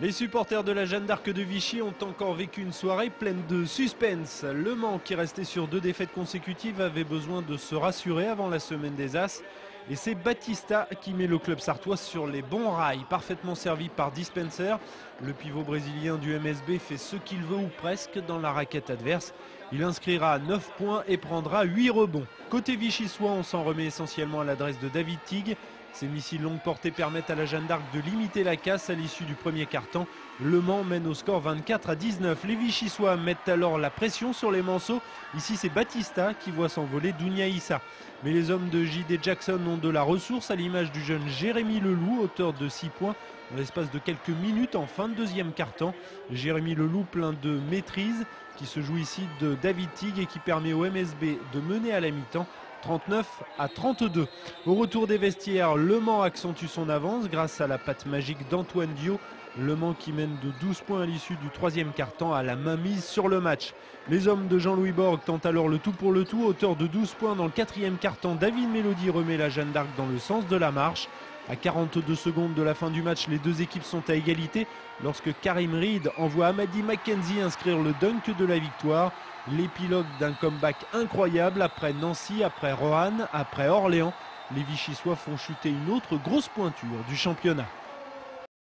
Les supporters de la Jeanne d'Arc de Vichy ont encore vécu une soirée pleine de suspense. Le Mans, qui restait sur 2 défaites consécutives, avait besoin de se rassurer avant la semaine des As. Et c'est Batista qui met le club sartois sur les bons rails, parfaitement servi par Dispenser. Le pivot brésilien du MSB fait ce qu'il veut ou presque dans la raquette adverse. Il inscrira 9 points et prendra 8 rebonds. Côté vichysois, on s'en remet essentiellement à l'adresse de David Tig. Ces missiles longue portée permettent à la Jeanne d'Arc de limiter la casse à l'issue du premier quart-temps. Le Mans mène au score 24-19. Les vichysois mettent alors la pression sur les Manceaux. Ici, c'est Batista qui voit s'envoler Dounia Issa. Mais les hommes de J.D. Jackson ont de la ressource, à l'image du jeune Jérémy Leloup, auteur de 6 points en l'espace de quelques minutes en fin de deuxième quart-temps. Jérémy Leloup plein de maîtrise, qui se joue ici de David Tig et qui permet au MSB de mener à la mi-temps 39-32. Au retour des vestiaires, Le Mans accentue son avance grâce à la patte magique d'Antoine Dio. Le Mans qui mène de 12 points à l'issue du troisième quart-temps a la main mise sur le match. Les hommes de Jean-Louis Borg tentent alors le tout pour le tout. Auteur de 12 points dans le quatrième quart-temps, David Mélody remet la Jeanne d'Arc dans le sens de la marche. À 42 secondes de la fin du match, les deux équipes sont à égalité lorsque Karim Reed envoie Amadi McKenzie inscrire le dunk de la victoire. L'épilogue d'un comeback incroyable après Nancy, après Roanne, après Orléans. Les Vichysois font chuter une autre grosse pointure du championnat.